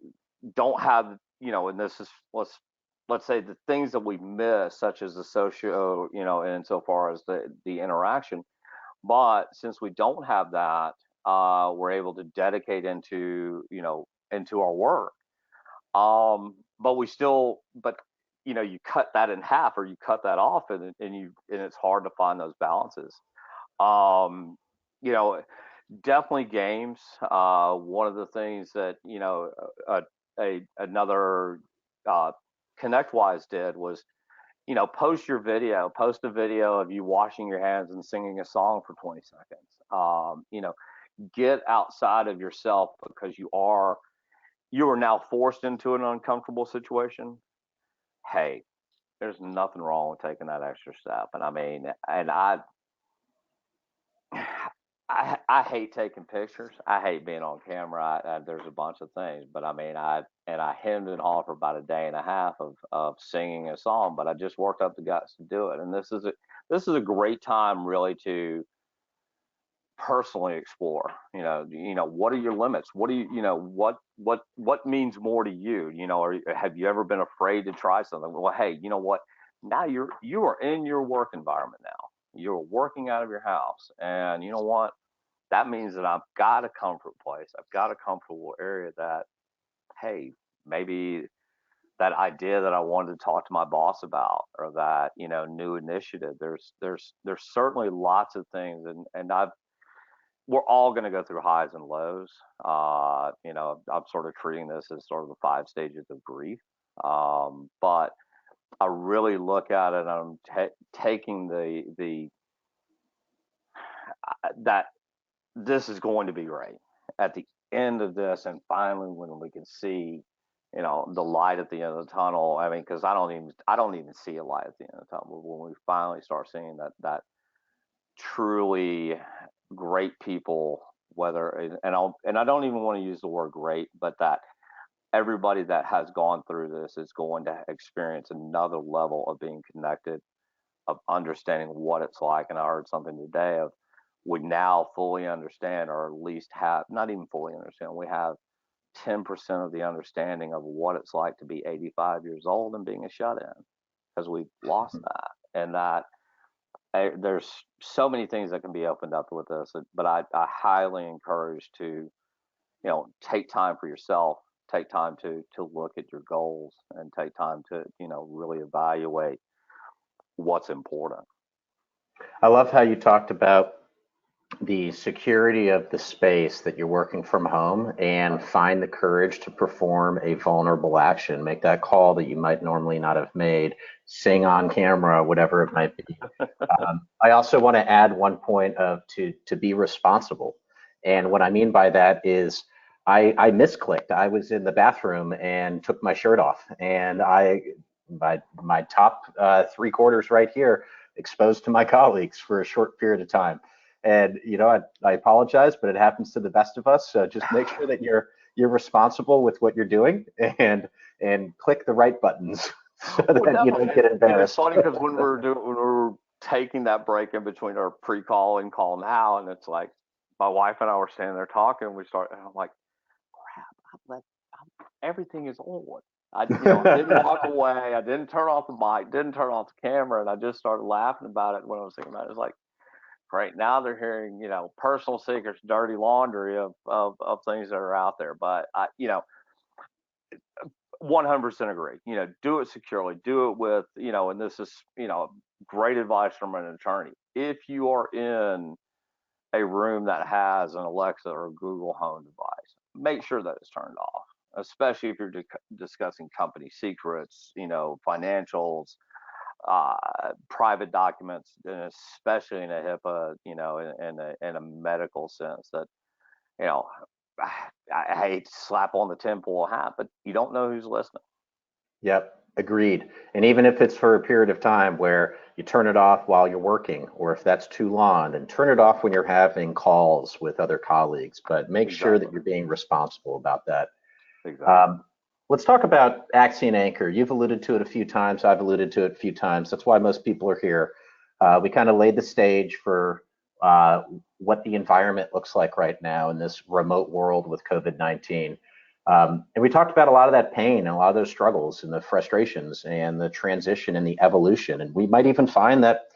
don't have, and this is, let's say the things that we miss, such as the socio, and so far as the interaction. But since we don't have that, we're able to dedicate into our work. But you cut that in half, or you cut that off, and it's hard to find those balances. Um, Definitely games. One of the things that another ConnectWise did was, post your video, post a video of you washing your hands and singing a song for 20 seconds. Get outside of yourself, because you are now forced into an uncomfortable situation. Hey, there's nothing wrong with taking that extra step. And I mean, and I hate taking pictures. I hate being on camera. There's a bunch of things, but I mean, I hemmed and hawed for about a day and a half of singing a song, but I just worked up the guts to do it. And this is a great time really to personally explore. What are your limits? What do what means more to you? Or have you ever been afraid to try something? Well, hey, you know what? Now you are in your work environment now. You're working out of your house, and you know what? That means that I've got a comfort place. I've got a comfortable area that, hey, maybe that idea that I wanted to talk to my boss about, or that, new initiative. There's certainly lots of things, and we're all going to go through highs and lows. I'm sort of treating this as sort of the 5 stages of grief. But I really look at it, and I'm taking that this is going to be great at the end of this, and finally when we can see, the light at the end of the tunnel. I mean, because I don't even see a light at the end of the tunnel. When we finally start seeing that truly great people, and I don't even want to use the word great, but that everybody that has gone through this is going to experience another level of being connected, of understanding what it's like. And I heard something today of, we now fully understand, or at least have, not even fully understand, we have 10% of the understanding of what it's like to be 85 years old and being a shut-in, because we've lost that. And that there's so many things that can be opened up with this, but I highly encourage to, take time for yourself, take time to look at your goals, and take time to, really evaluate what's important. I love how you talked about the security of the space that you're working from home, and find the courage to perform a vulnerable action, make that call that you might normally not have made, sing on camera, whatever it might be. I also want to add one point of to be responsible. And what I mean by that is I misclicked. I was in the bathroom and took my shirt off, and my top 3/4 right here exposed to my colleagues for a short period of time. And I apologize, but it happens to the best of us. So just make sure that you're responsible with what you're doing, and click the right buttons so that you don't get embarrassed. It's funny because when we were taking that break in between our pre-call and call now, and it's like my wife and I were standing there talking, and I'm like, crap, everything is on. I didn't walk away. I didn't turn off the mic, didn't turn off the camera, and I just started laughing about it when I was thinking about it. It's like, right now they're hearing, personal secrets, dirty laundry of things that are out there. But 100% agree. Do it securely, do it with, and this is, great advice from an attorney. If you are in a room that has an Alexa or a Google Home device, make sure that it's turned off, especially if you're discussing company secrets, financials, private documents, and especially in a HIPAA, in a medical sense, that, I hate to slap on the tinfoil hat, but you don't know who's listening. Yep, agreed. And even if it's for a period of time where you turn it off while you're working, or if that's too long, then turn it off when you're having calls with other colleagues, but make sure that you're being responsible about that. Exactly. Let's talk about Axcient Anchor. You've alluded to it a few times. I've alluded to it a few times. That's why most people are here. We kind of laid the stage for what the environment looks like right now in this remote world with COVID-19. And we talked about a lot of that pain and a lot of those struggles and the frustrations and the transition and the evolution. And we might even find that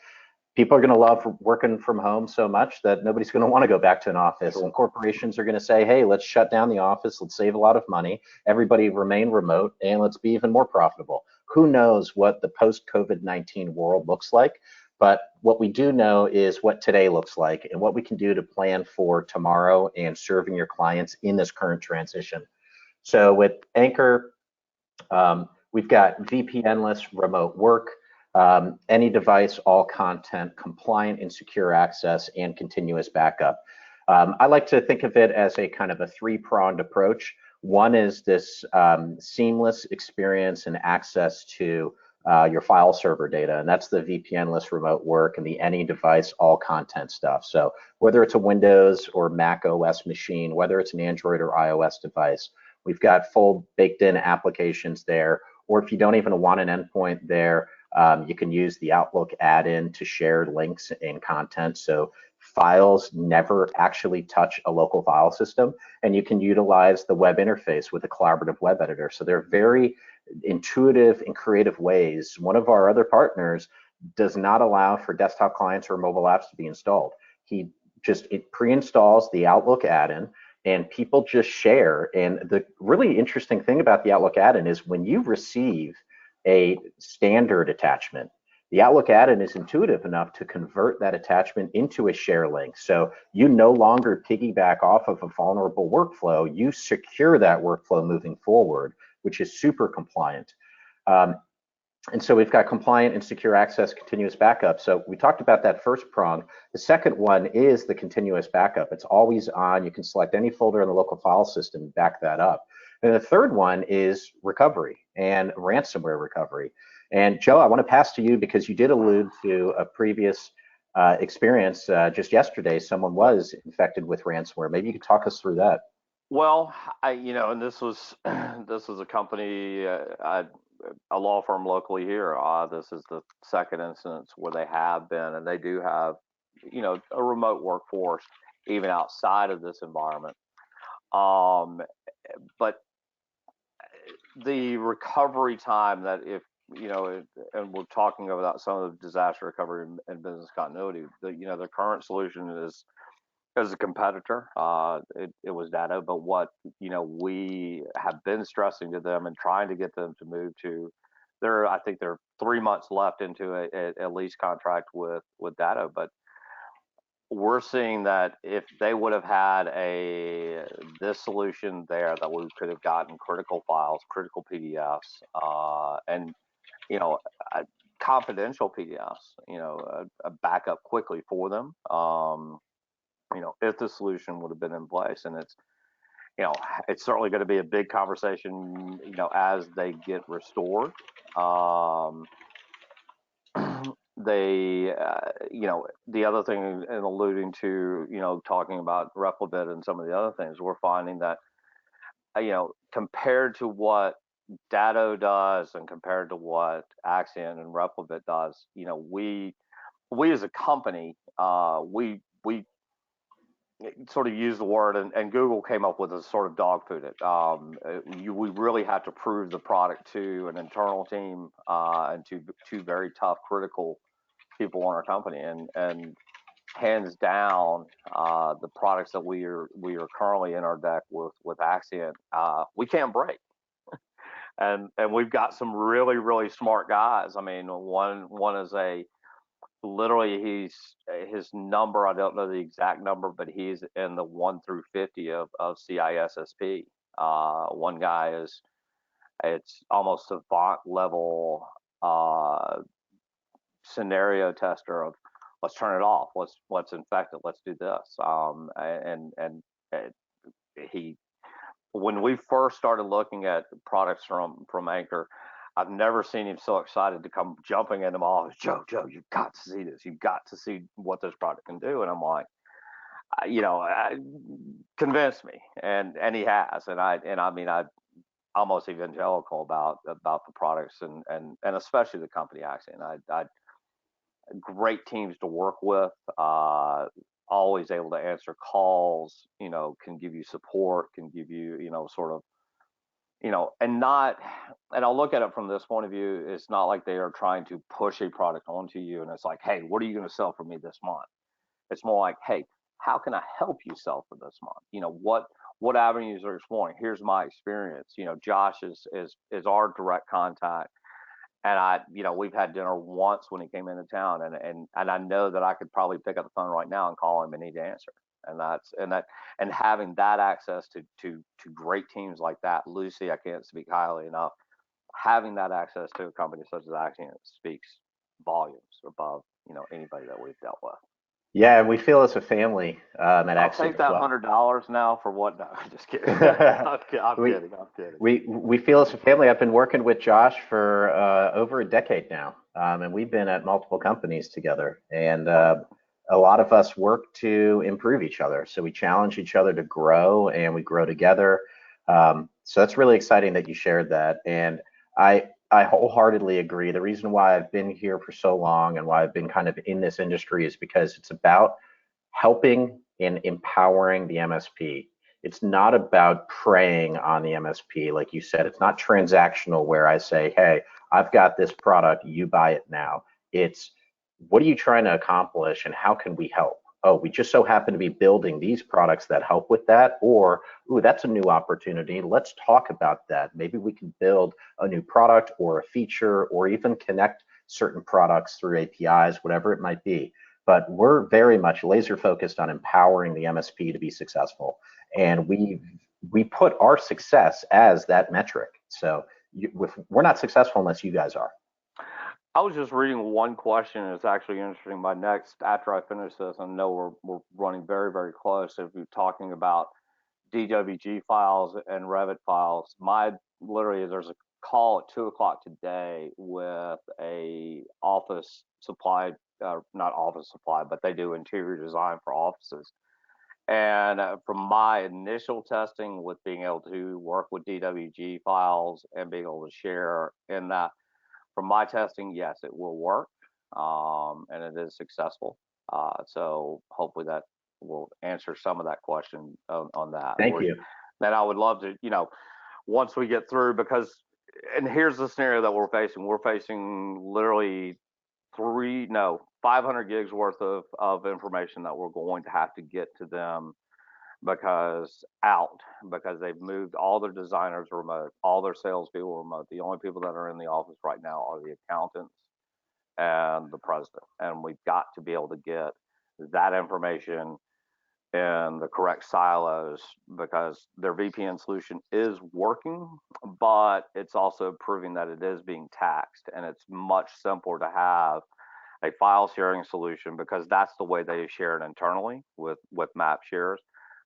people are going to love working from home so much that nobody's going to want to go back to an office. Sure. And corporations are going to say, hey, let's shut down the office. Let's save a lot of money. Everybody remain remote, and let's be even more profitable. Who knows what the post-COVID-19 world looks like? But what we do know is what today looks like and what we can do to plan for tomorrow and serving your clients in this current transition. So with Anchor, we've got VPN-less remote work. any device, all content, compliant and secure access, and continuous backup. I like to think of it as a kind of a three-pronged approach. One is this seamless experience and access to your file server data, and that's the VPN-less remote work and the any device, all content stuff. So whether it's a Windows or Mac OS machine, whether it's an Android or iOS device, we've got full baked-in applications there. Or if you don't even want an endpoint there, you can use the Outlook add-in to share links and content. So files never actually touch a local file system, and you can utilize the web interface with a collaborative web editor. So they're very intuitive and creative ways. One of our other partners does not allow for desktop clients or mobile apps to be installed. It pre-installs the Outlook add-in, and people just share. And the really interesting thing about the Outlook add-in is when you receive a standard attachment, the Outlook add-in is intuitive enough to convert that attachment into a share link. So you no longer piggyback off of a vulnerable workflow, you secure that workflow moving forward, which is super compliant. And so we've got compliant and secure access, continuous backup. So we talked about that first prong. The second one is the continuous backup. It's always on. You can select any folder in the local file system and back that up. And the third one is recovery and ransomware recovery. And Joe, I want to pass to you because you did allude to a previous experience just yesterday. Someone was infected with ransomware. Maybe you could talk us through that. Well, and this was a company, a law firm locally here. This is the second instance where they have been, and they do have, a remote workforce even outside of this environment. But the recovery time that and we're talking about some of the disaster recovery and business continuity, the current solution is as a competitor. It was Datto, but what we have been stressing to them and trying to get them to move to, I think they're 3 months left into a lease contract with Datto, but we're seeing that if they would have had this solution there, that we could have gotten critical files, critical PDFs, and confidential PDFs, a backup quickly for them. If the solution would have been in place. And it's certainly going to be a big conversation, as they get restored. The other thing, and alluding to, talking about Replicabit and some of the other things, we're finding that, compared to what Datto does and compared to what Axcient and Replicabit does, we as a company, we sort of use the word, and Google came up with a sort of dog food it. We really had to prove the product to an internal team and to two very tough, critical people in our company, and hands down, the products that we are currently in our deck with Axcient, we can't break. And we've got some really, really smart guys. I mean, one is literally his number, I don't know the exact number, but he's in the 1 through 50 of CISSP. One guy it's almost a bot level scenario tester of, let's turn it off, let's infect it, let's do this. When we first started looking at products from Anchor, I've never seen him so excited to come jumping into my office. Joe, you've got to see this. You've got to see what this product can do. And I'm like, convince me. And he has. And I'm almost evangelical about the products and especially the company Axcient. Great teams to work with. Always able to answer calls. Can give you support. Can give you sort of. And I'll look at it from this point of view. It's not like they are trying to push a product onto you and it's like, hey, what are you going to sell for me this month? It's more like, hey, how can I help you sell for this month? What avenues are exploring? Here's my experience. Josh is our direct contact, and we've had dinner once when he came into town, and I know that I could probably pick up the phone right now and call him and he'd answer. And having that access to great teams like that, Lucy, I can't speak highly enough. Having that access to a company such as Axcient speaks volumes above, anybody that we've dealt with. Yeah, and we feel it's a family at I'll Axcient take as that well. $100 now for what? No, just kidding. I'm kidding. We feel it's a family. I've been working with Josh for over a decade now, and we've been at multiple companies together. And a lot of us work to improve each other. So we challenge each other to grow, and we grow together. So that's really exciting that you shared that. And I wholeheartedly agree. The reason why I've been here for so long and why I've been kind of in this industry is because it's about helping and empowering the MSP. It's not about preying on the MSP. Like you said, it's not transactional where I say, hey, I've got this product, you buy it now. It's what are you trying to accomplish and how can we help? Oh, we just so happen to be building these products that help with that, or, ooh, that's a new opportunity. Let's talk about that. Maybe we can build a new product or a feature or even connect certain products through APIs, whatever it might be. But we're very much laser focused on empowering the MSP to be successful. And we put our success as that metric. So we're not successful unless you guys are. I was just reading one question. It's actually interesting. My next, after I finish this, I know we're running very, very close. If you're talking about DWG files and Revit files, literally there's a call at 2 o'clock today with a office supply, not office supply, but they do interior design for offices. And from my initial testing with being able to work with DWG files and being able to share in that, from my testing, yes, it will work, and it is successful. So hopefully that will answer some of that question on that. Thank you. Then I would love to, once we get through, and here's the scenario that we're facing. We're facing literally 500 gigs worth of information that we're going to have to get to them because they've moved all their designers remote, all their salespeople remote. The only people that are in the office right now are the accountants and the president. And we've got to be able to get that information in the correct silos because their VPN solution is working, but it's also proving that it is being taxed. And it's much simpler to have a file sharing solution because that's the way they share it internally with map shares.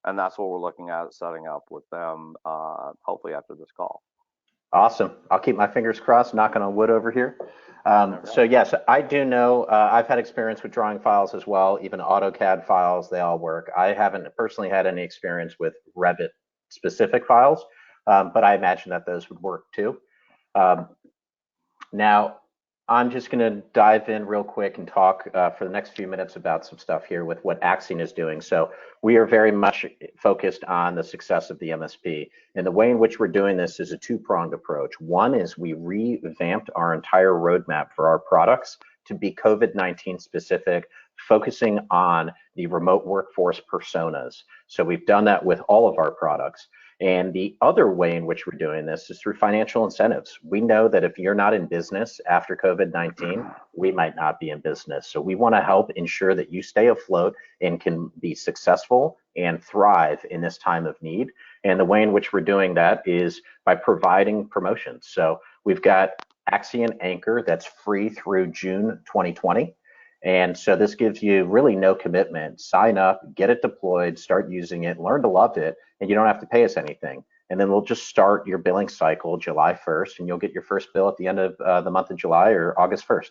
And that's what we're looking at setting up with them, hopefully after this call. Awesome. I'll keep my fingers crossed, knocking on wood over here. So yes, I do know, I've had experience with drawing files as well, even AutoCAD files, they all work. I haven't personally had any experience with Revit specific files, but I imagine that those would work too. Now, I'm just going to dive in real quick and talk for the next few minutes about some stuff here with what Axcient is doing. So we are very much focused on the success of the MSP. And the way in which we're doing this is a two-pronged approach. One is we revamped our entire roadmap for our products to be COVID-19 specific, focusing on the remote workforce personas. So we've done that with all of our products. And the other way in which we're doing this is through financial incentives. We know that if you're not in business after COVID-19, we might not be in business. So we want to help ensure that you stay afloat and can be successful and thrive in this time of need. And the way in which we're doing that is by providing promotions. So we've got Axcient Anchor that's free through June 2020. And so this gives you really no commitment. Sign up, get it deployed, start using it, learn to love it, and you don't have to pay us anything. And then we'll just start your billing cycle July 1st, and you'll get your first bill at the end of the month of July or August 1st.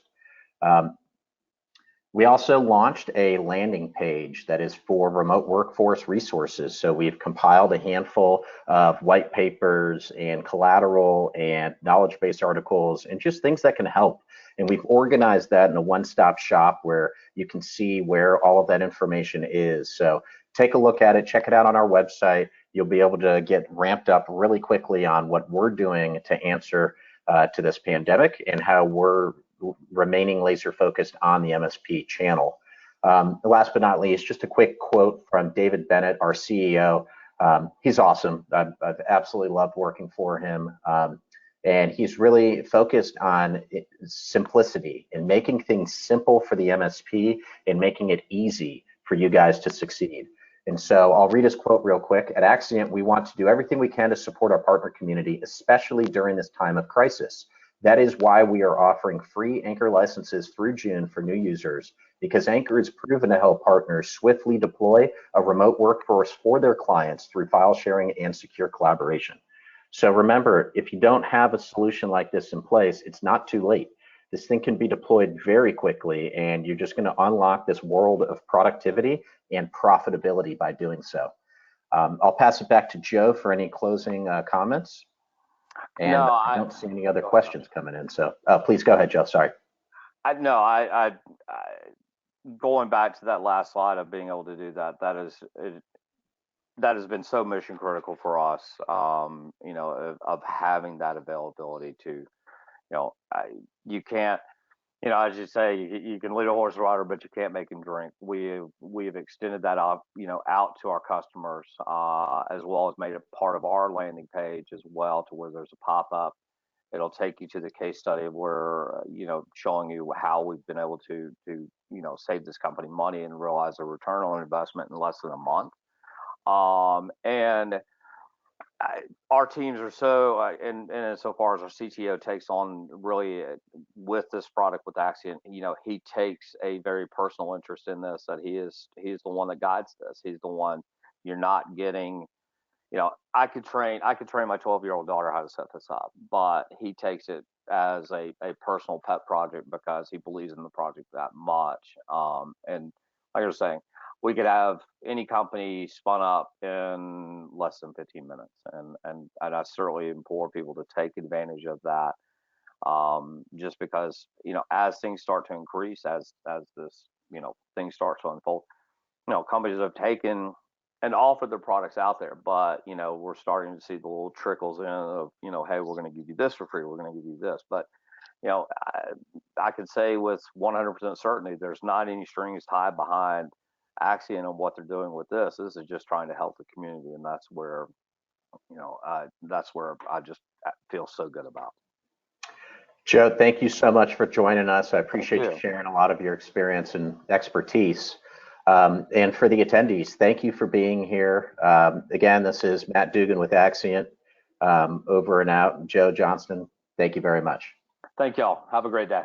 We also launched a landing page that is for remote workforce resources. So we've compiled a handful of white papers and collateral and knowledge-based articles and just things that can help. And we've organized that in a one-stop shop where you can see where all of that information is. So take a look at it, check it out on our website. You'll be able to get ramped up really quickly on what we're doing to answer to this pandemic and how we're remaining laser focused on the MSP channel. Last but not least, just a quick quote from David Bennett, our CEO. He's awesome. I've absolutely loved working for him. And he's really focused on simplicity and making things simple for the MSP and making it easy for you guys to succeed. And so I'll read his quote real quick. At Axcient, we want to do everything we can to support our partner community, especially during this time of crisis. That is why we are offering free Anchor licenses through June for new users, because Anchor is proven to help partners swiftly deploy a remote workforce for their clients through file sharing and secure collaboration. So remember, if you don't have a solution like this in place, it's not too late. This thing can be deployed very quickly, and you're just going to unlock this world of productivity and profitability by doing so. I'll pass it back to Joe for any closing comments. And No, I don't see any other questions coming in. So please go ahead, Joe. Sorry. Going back to that last slide of being able to do that, that has been so mission critical for us, of having that availability to, you can't, as you say, you can lead a horse rider, but you can't make him drink. We've extended that out, out to our customers, as well as made it part of our landing page as well, to where there's a pop-up. It'll take you to the case study where, showing you how we've been able to save this company money and realize a return on investment in less than a month. And our teams are so, and so far as our CTO takes on really with this product with Axcient, he takes a very personal interest in this, that he's the one that guides this. He's the one. You're not getting, I could train my 12-year-old daughter how to set this up, but he takes it as a personal pet project because he believes in the project that much. And like I was saying, we could have any company spun up in less than 15 minutes. And I certainly implore people to take advantage of that, just because, as things start to increase, as this, things start to unfold, companies have taken and offered their products out there, but, we're starting to see the little trickles in of, hey, we're going to give you this for free. We're going to give you this. But, I could say with 100% certainty, there's not any strings tied behind Axcient and what they're doing with this. This is just trying to help the community, and that's where I just feel so good about. Joe, thank you so much for joining us. I appreciate you sharing a lot of your experience and expertise. And for the attendees, thank you for being here. Again, this is Matt Dugan with Axcient, over and out. Joe Johnston, thank you very much. Thank y'all. Have a great day.